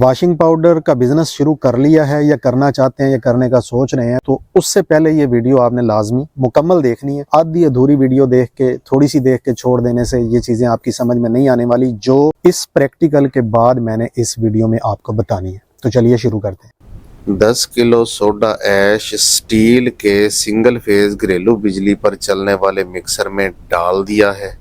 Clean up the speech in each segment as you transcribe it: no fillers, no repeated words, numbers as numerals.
Washing powder का business शुरू कर लिया है या करना चाहते हैं या करने का सोच रहे हैं, तो उससे पहले ये वीडियो आपने लाजमी मुकम्मल देखनी है। आधी अधूरी वीडियो देख के, थोड़ी सी देख के छोड़ देने से ये चीजें आपकी समझ में नहीं आने वाली, जो इस प्रैक्टिकल के बाद मैंने इस वीडियो में आपको बतानी है। तो चलिए शुरू करते हैं। 10 किलो सोडा ऐश स्टील के सिंगल फेज घरेलू बिजली पर चलने वाले मिक्सर में डाल दिया है।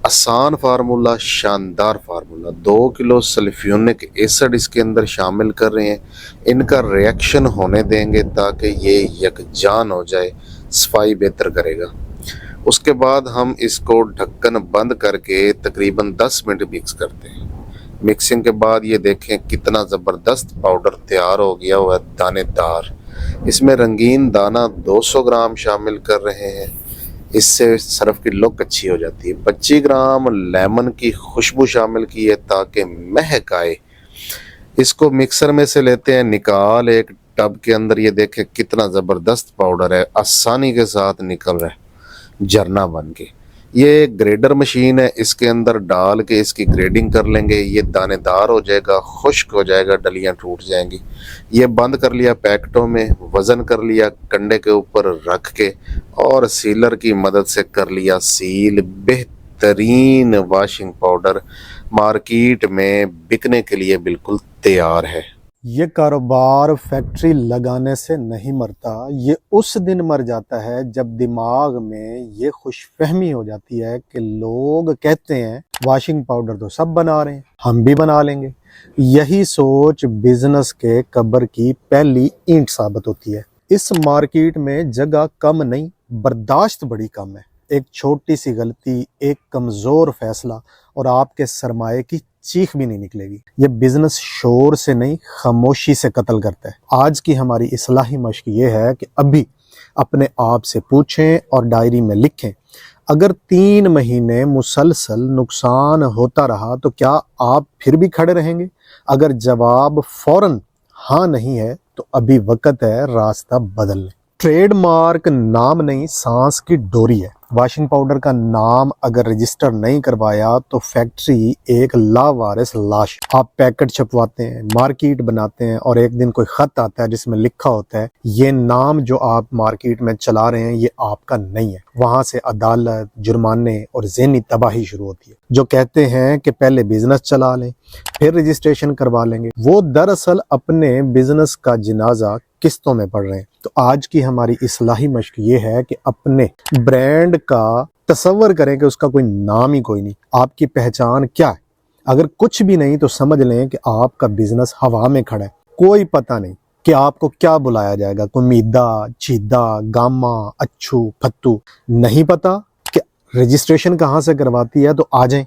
आसान फार्मूला, शानदार फार्मूला। 2 किलो सल्फ्यूनिक एसिड इसके अंदर शामिल कर रहे हैं। इनका रिएक्शन होने देंगे ताकि ये यकजान हो जाए, सफाई बेहतर करेगा। उसके बाद हम इसको ढक्कन बंद करके तकरीबन 10 मिनट मिक्स करते हैं। मिक्सिंग के बाद ये देखें कितना ज़बरदस्त पाउडर तैयार हो गया हुआ है, दानेदार। इसमें रंगीन दाना 200 ग्राम शामिल कर रहे हैं, इससे सर्फ की लुक अच्छी हो जाती है। 25 ग्राम लेमन की खुशबू शामिल की है ताकि महक आए। इसको मिक्सर में से लेते हैं निकाल एक टब के अंदर। ये देखें कितना ज़बरदस्त पाउडर है, आसानी के साथ निकल रहा है झरना बन के। ये ग्रेडर मशीन है, इसके अंदर डाल के इसकी ग्रेडिंग कर लेंगे। ये दानेदार हो जाएगा, खुश्क हो जाएगा, डलियां टूट जाएंगी। ये बंद कर लिया पैकेटों में, वज़न कर लिया कंडे के ऊपर रख के और सीलर की मदद से कर लिया सील। बेहतरीन वॉशिंग पाउडर मार्केट में बिकने के लिए बिल्कुल तैयार है। ये कारोबार फैक्ट्री लगाने से नहीं मरता, ये उस दिन मर जाता है जब दिमाग में ये खुशफहमी हो जाती है कि लोग कहते हैं वॉशिंग पाउडर तो सब बना रहे हैं, हम भी बना लेंगे। यही सोच बिजनेस के कब्र की पहली ईंट साबित होती है। इस मार्केट में जगह कम नहीं, बर्दाश्त बड़ी कम है। एक छोटी सी गलती, एक कमजोर फैसला और आपके सरमाए की चीख भी नहीं निकलेगी। ये बिजनेस शोर से नहीं, खामोशी से कत्ल करता है। आज की हमारी इस्लाही मश्क ये है कि अभी अपने आप से पूछें और डायरी में लिखें, अगर 3 महीने मुसलसल नुकसान होता रहा तो क्या आप फिर भी खड़े रहेंगे? अगर जवाब फौरन हाँ नहीं है तो अभी वक्त है रास्ता बदलने। ट्रेडमार्क नाम नहीं, सांस की डोरी है। वॉशिंग पाउडर का नाम अगर रजिस्टर नहीं करवाया तो फैक्ट्री एक लावारिस लाश। आप पैकेट छपवाते हैं, मार्केट बनाते हैं और एक दिन कोई खत आता है जिसमें लिखा होता है ये नाम जो आप मार्केट में चला रहे हैं ये आपका नहीं है। वहां से अदालत, जुर्माने और ज़हनी तबाही शुरू होती है। जो कहते हैं कि पहले बिजनेस चला लें फिर रजिस्ट्रेशन करवा लेंगे, वो दरअसल अपने बिजनेस का जनाजा किस्तों में पड़ रहे हैं। तो आज की हमारी इस्लाही मश्क ये है कि अपने ब्रांड का तसव्वुर करें कि उसका कोई नाम ही कोई नहीं। आपकी पहचान क्या है? अगर कुछ भी नहीं तो समझ लें कि आपका बिजनेस हवा में खड़ा है। कोई पता नहीं कि आपको क्या बुलाया जाएगा, कोई मीदा, चीदा, गामा, अच्छू, फत्तू। नहीं पता कि रजिस्ट्रेशन कहाँ से करवाती है तो आ जाएं,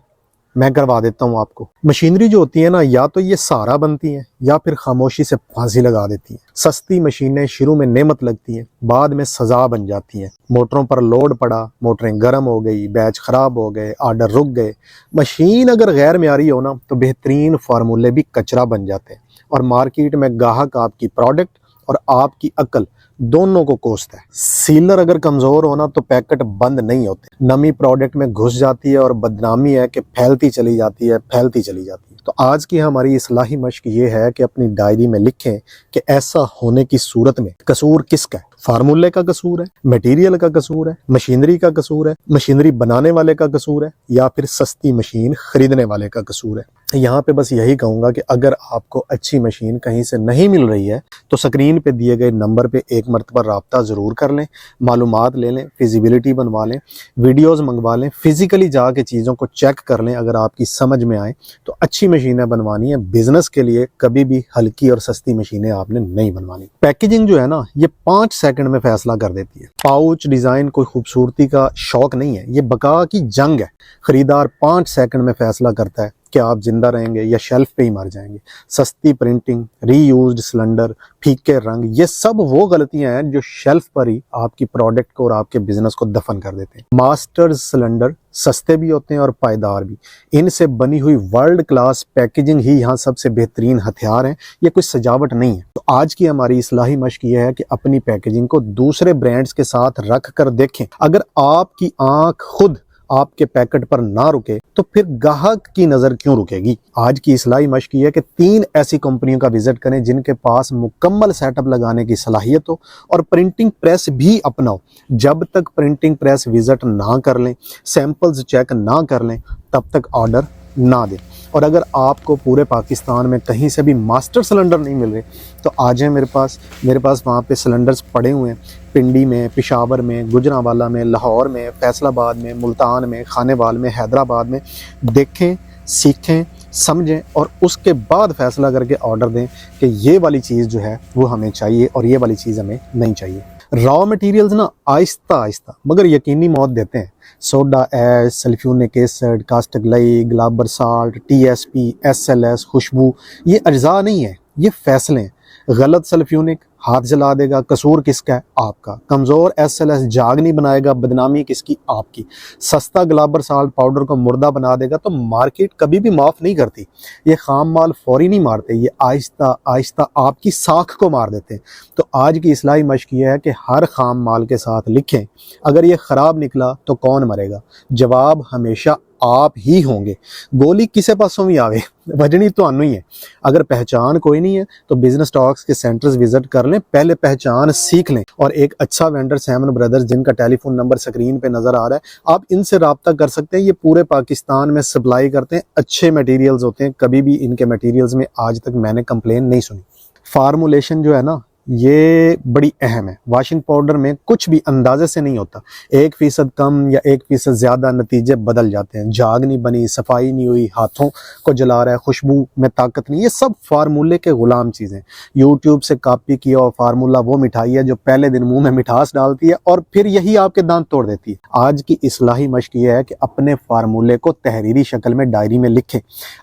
मैं करवा देता हूँ आपको। मशीनरी जो होती है ना, या तो ये सहारा बनती हैं या फिर खामोशी से फांसी लगा देती हैं। सस्ती मशीनें शुरू में नेमत लगती हैं, बाद में सजा बन जाती हैं। मोटरों पर लोड पड़ा, मोटरें गर्म हो गई, बैच खराब हो गए, आर्डर रुक गए। मशीन अगर गैर मेयारी हो ना तो बेहतरीन फार्मूले भी कचरा बन जाते हैं और मार्केट में ग्राहक आपकी प्रोडक्ट और आपकी अकल दोनों को कोसता है। सीलर अगर कमजोर होना तो पैकेट बंद नहीं होते, नमी प्रोडक्ट में घुस जाती है और बदनामी है कि फैलती चली जाती है, फैलती चली जाती है। तो आज की हमारी इस्लाही मश्क ये है कि अपनी डायरी में लिखें कि ऐसा होने की सूरत में कसूर किसका है? फार्मूले का कसूर है, मटेरियल का कसूर है, मशीनरी का कसूर है, मशीनरी बनाने वाले का कसूर है, या फिर सस्ती मशीन खरीदने वाले का कसूर है? यहाँ पे बस यही कहूंगा कि अगर आपको अच्छी मशीन कहीं से नहीं मिल रही है तो स्क्रीन पे दिए गए नंबर पे एक मरतबा राब्ता ज़रूर कर लें, मालूमात ले लें, फिजिबिलिटी बनवा लें, वीडियोस मंगवा लें, फिजिकली जाके चीज़ों को चेक कर लें। अगर आपकी समझ में आए तो अच्छी मशीनें बनवानी है। बिजनेस के लिए कभी भी हल्की और सस्ती मशीनें आपने नहीं बनवानी। पैकेजिंग जो है ना, ये 5 सेकंड में फैसला कर देती है। पाउच डिज़ाइन कोई खूबसूरती का शौक नहीं है, ये बका की जंग है। खरीदार 5 सेकंड में फैसला करता है कि आप जिंदा रहेंगे या शेल्फ पे ही मर जाएंगे। सस्ती प्रिंटिंग, रीयूज्ड सिलेंडर, फीके रंग, ये सब वो गलतियां हैं जो शेल्फ पर ही आपकी प्रोडक्ट को और आपके बिजनेस को दफन कर देते हैं। मास्टर्स सिलेंडर सस्ते भी होते हैं और पायदार भी। इनसे बनी हुई वर्ल्ड क्लास पैकेजिंग ही यहाँ सबसे बेहतरीन हथियार है, ये कोई सजावट नहीं है। तो आज की हमारी इस्लाही मश्क ये है कि अपनी पैकेजिंग को दूसरे ब्रांड्स के साथ रख कर देखें। अगर आपकी आंख खुद आपके पैकेट पर ना रुके तो फिर ग्राहक की नज़र क्यों रुकेगी। आज की इस्लाही मशक ये है कि 3 ऐसी कंपनियों का विजिट करें जिनके पास मुकम्मल सेटअप लगाने की सलाहियत हो और प्रिंटिंग प्रेस भी अपनाओ। जब तक प्रिंटिंग प्रेस विजिट ना कर लें, सैंपल्स चेक ना कर लें, तब तक ऑर्डर ना दें। और अगर आपको पूरे पाकिस्तान में कहीं से भी मास्टर सिलेंडर नहीं मिल रहे तो आ जाएं मेरे पास वहाँ पे सिलेंडर्स पड़े हुए हैं। पिंडी में, पेशावर में, गुजरांवाला में, लाहौर में, फैसलाबाद में, मुल्तान में, खानेवाल में, हैदराबाद में। देखें, सीखें, समझें और उसके बाद फ़ैसला करके ऑर्डर दें कि ये वाली चीज़ जो है वो हमें चाहिए और ये वाली चीज़ हमें नहीं चाहिए। रॉ मटेरियल्स ना आहिस्ता आहिस्ता मगर यकीनी मौत देते हैं। Soda ash, sulphuric acid, caustic lye, Glauber salt, TSP, SLS, खुशबू, ये अज्जा नहीं है, ये फैसले हैं। गलत सल्फ्यूरिक हाथ जला देगा, कसूर किसका है? आपका। कमज़ोर SLS जाग नहीं बनाएगा, बदनामी किसकी? आपकी। सस्ता ग्लाबर साल्ट पाउडर को मुर्दा बना देगा तो मार्केट कभी भी माफ़ नहीं करती। ये खाम माल फौरी नहीं मारते, ये आहिस्ता आहिस्ता आपकी साख को मार देते हैं। तो आज की इस्लाही मशक ये है कि हर खाम माल के साथ लिखें, अगर ये ख़राब निकला तो कौन मरेगा? जवाब हमेशा आप ही होंगे। गोली किसे पासों भी आवे, वजनी तो ही है। अगर पहचान कोई नहीं है तो बिजनेस टॉक्स के सेंटर्स विजिट कर लें, पहले पहचान सीख लें। और एक अच्छा वेंडर सैमन ब्रदर्स, जिनका टेलीफोन नंबर स्क्रीन पे नजर आ रहा है, आप इनसे रब्ता कर सकते हैं। ये पूरे पाकिस्तान में सप्लाई करते हैं, अच्छे मटेरियल्स होते हैं, कभी भी इनके मटेरियल्स में आज तक मैंने कंप्लेन नहीं सुनी। फार्मूलेशन जो है ना, ये बड़ी अहम है। वॉशिंग पाउडर में कुछ भी अंदाजे से नहीं होता, 1% कम या 1% ज़्यादा नतीजे बदल जाते हैं। जाग नहीं बनी, सफाई नहीं हुई, हाथों को जला रहा है, खुशबू में ताकत नहीं, ये सब फार्मूले के गुलाम चीज़ें। यूट्यूब से कॉपी किया और फार्मूला वो मिठाई है जो पहले दिन मुंह में मिठास डालती है और फिर यही आपके दांत तोड़ देती है। आज की इस्लाही मशक ये है कि अपने फार्मूले को तहरीरी शक्ल में डायरी में लिखें।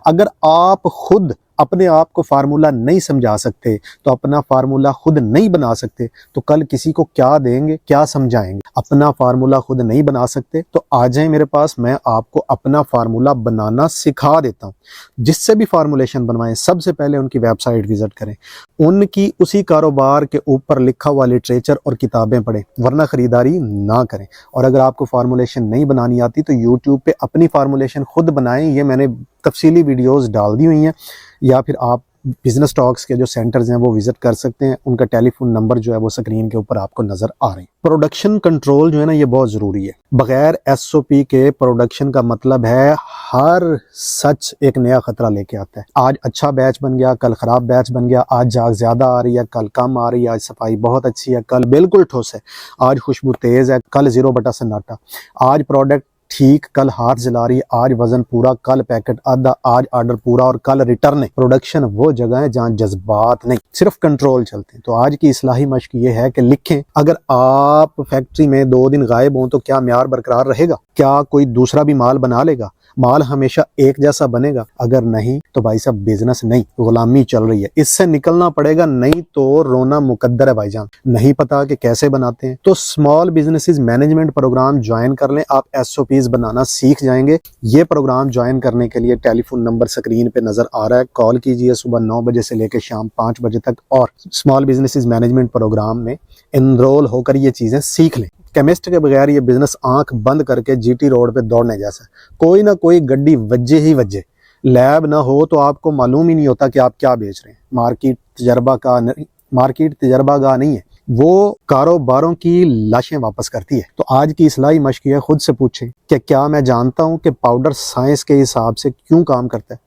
अगर आप खुद अपने आप को फार्मूला नहीं समझा सकते, तो अपना फार्मूला खुद नहीं बना सकते, तो कल किसी को क्या देंगे, क्या समझाएंगे? अपना फार्मूला खुद नहीं बना सकते तो आ जाएं मेरे पास, मैं आपको अपना फार्मूला बनाना सिखा देता हूं। जिससे भी फार्मूलेशन बनवाएं, सबसे पहले उनकी वेबसाइट विजिट करें, उनकी उसी कारोबार के ऊपर लिखा हुआ लिटरेचर और किताबें पढ़ें, वरना खरीदारी ना करें। और अगर आपको फार्मूलेशन नहीं बनानी आती तो यूट्यूब पे अपनी फार्मूलेशन खुद बनाएं, ये मैंने तफसीली वीडियोस डाल दी हुई हैं। या फिर आप बिजनेस टॉक्स के जो सेंटर्स हैं वो विजिट कर सकते हैं, उनका टेलीफोन नंबर जो है वो स्क्रीन के ऊपर आपको नजर आ रहे हैं। प्रोडक्शन कंट्रोल जो है ना, ये बहुत ज़रूरी है। बगैर SOP के प्रोडक्शन का मतलब है हर सच एक नया खतरा लेके आता है। आज अच्छा बैच बन गया, कल ख़राब बैच बन गया, आज जाग ज़्यादा आ रही है, कल कम आ रही है, आज सफाई बहुत अच्छी है, कल बिल्कुल ठोस है, आज खुशबू तेज़ है, कल 0 बटा सन्नाटा, आज प्रोडक्ट ठीक, कल हाथ जला रही है, आज वजन पूरा, कल पैकेट आधा, आज ऑर्डर पूरा और कल रिटर्न है। प्रोडक्शन वो जगह है जहां जज्बात नहीं, सिर्फ कंट्रोल चलते हैं। तो आज की इस्लाही मशक ये है कि लिखें, अगर आप फैक्ट्री में 2 दिन गायब हों तो क्या म्यार बरकरार रहेगा? क्या कोई दूसरा भी माल बना लेगा? माल हमेशा एक जैसा बनेगा? अगर नहीं तो भाई साहब बिजनेस नहीं, गुलामी चल रही है, इससे निकलना पड़ेगा, नहीं तो रोना मुकद्दर है भाईजान। नहीं पता कि कैसे बनाते हैं तो small businesses management program join कर लें, आप SOPs बनाना सीख जाएंगे। ये प्रोग्राम ज्वाइन करने के लिए टेलीफोन नंबर स्क्रीन पे नजर आ रहा है, कॉल कीजिए सुबह 9 बजे से लेकर शाम 5 बजे तक और स्मॉल बिजनेसेस मैनेजमेंट प्रोग्राम में एनरोल होकर ये चीजें सीख लें। केमिस्ट के बगैर ये बिजनेस आंख बंद करके GT रोड पे दौड़ने जैसा है, कोई ना कोई गड्डी वज्जे ही वज्जे। लैब ना हो तो आपको मालूम ही नहीं होता कि आप क्या बेच रहे हैं। मार्केट तजर्बागाह नहीं है, वो कारोबारों की लाशें वापस करती है। तो आज की इस्लाही मशक है, खुद से पूछें कि क्या मैं जानता हूं कि पाउडर साइंस के हिसाब से क्यों काम करता है?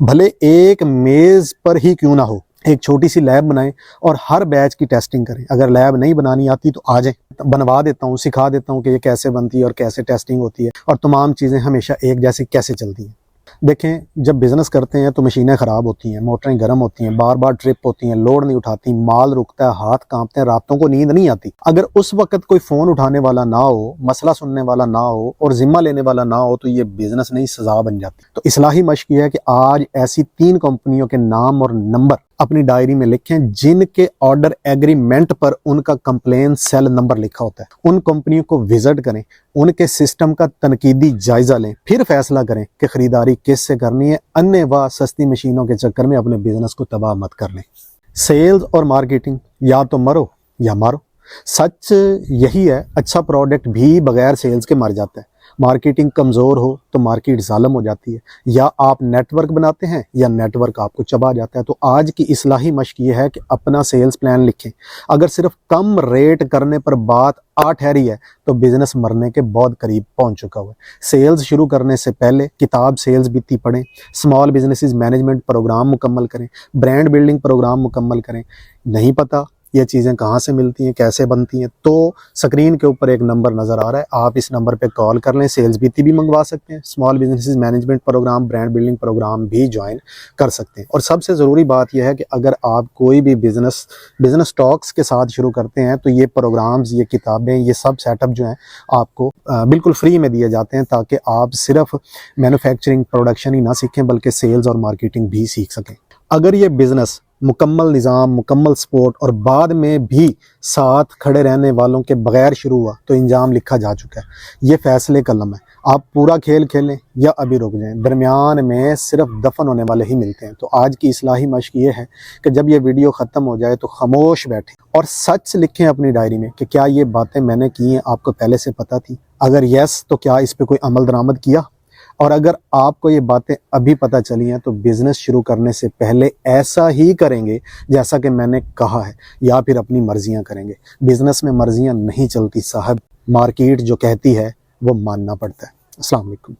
भले एक मेज पर ही क्यों ना हो, एक छोटी सी लैब बनाएं और हर बैच की टेस्टिंग करें। अगर लैब नहीं बनानी आती तो आ जाएं, बनवा देता हूं, सिखा देता हूं कि ये कैसे बनती है और कैसे टेस्टिंग होती है और तमाम चीज़ें हमेशा एक जैसी कैसे चलती हैं। देखें, जब बिजनेस करते हैं तो मशीनें ख़राब होती हैं, मोटरें गर्म होती हैं, बार बार ट्रिप होती हैं, लोड नहीं उठाती, माल रुकता है, हाथ कांपते हैं, रातों को नींद नहीं आती। अगर उस वक्त कोई फ़ोन उठाने वाला ना हो, मसला सुनने वाला ना हो और जिम्मा लेने वाला ना हो तो ये बिजनेस नहीं सजा बन जाती। तो इस्लाही मशक ये है कि आज ऐसी 3 कंपनियों के नाम और नंबर अपनी डायरी में लिखें जिनके ऑर्डर एग्रीमेंट पर उनका कंप्लेन सेल नंबर लिखा होता है। उन कंपनियों को विजिट करें, उनके सिस्टम का तनकीदी जायजा लें, फिर फैसला करें कि खरीदारी किससे करनी है। अन्य व सस्ती मशीनों के चक्कर में अपने बिजनेस को तबाह मत कर लें। सेल्स और मार्केटिंग, या तो मरो या मारो। सच यही है, अच्छा प्रोडक्ट भी बगैर सेल्स के मर जाता है। मार्केटिंग कमज़ोर हो तो मार्केट ज़ालिम हो जाती है, या आप नेटवर्क बनाते हैं या नेटवर्क आपको चबा जाता है। तो आज की इस्लाही मश्क ये है कि अपना सेल्स प्लान लिखें। अगर सिर्फ कम रेट करने पर बात आ ठहरी है तो बिजनेस मरने के बहुत करीब पहुंच चुका हुआ है। सेल्स शुरू करने से पहले किताब सेल्स बित्ती पढ़ें, स्मॉल बिजनेसेस मैनेजमेंट प्रोग्राम मुकम्मल करें, ब्रांड बिल्डिंग प्रोग्राम मुकम्मल करें। नहीं पता ये चीज़ें कहाँ से मिलती हैं, कैसे बनती हैं, तो स्क्रीन के ऊपर एक नंबर नज़र आ रहा है, आप इस नंबर पे कॉल कर लें। सेल्स बीती भी मंगवा सकते हैं, small businesses management program, brand building program भी ज्वाइन कर सकते हैं। और सबसे ज़रूरी बात यह है कि अगर आप कोई भी बिजनेस स्टॉक्स के साथ शुरू करते हैं तो ये प्रोग्राम्स, ये किताबें, ये सब सेटअप जो हैं आपको बिल्कुल फ्री में दिए जाते हैं, ताकि आप सिर्फ मैन्युफैक्चरिंग प्रोडक्शन ही ना सीखें बल्कि सेल्स और मार्केटिंग भी सीख सकें। अगर ये बिज़नेस मुकम्मल निज़ाम, मुकम्मल सपोर्ट और बाद में भी साथ खड़े रहने वालों के बगैर शुरू हुआ तो इंजाम लिखा जा चुका है। ये फैसले कलम है, आप पूरा खेल खेलें या अभी रुक जाएं, दरमियान में सिर्फ दफन होने वाले ही मिलते हैं। तो आज की इस्लाही मश्क ये है कि जब ये वीडियो ख़त्म हो जाए तो खामोश बैठें और सच लिखें अपनी डायरी में कि क्या ये बातें मैंने की हैं आपको पहले से पता थी, अगर यस तो क्या इस पर कोई अमल दरामद किया, और अगर आपको ये बातें अभी पता चली हैं तो बिज़नेस शुरू करने से पहले ऐसा ही करेंगे जैसा कि मैंने कहा है, या फिर अपनी मर्जियां करेंगे। बिज़नेस में मर्जियां नहीं चलती साहब, मार्केट जो कहती है वो मानना पड़ता है। अस्सलाम वालेकुम।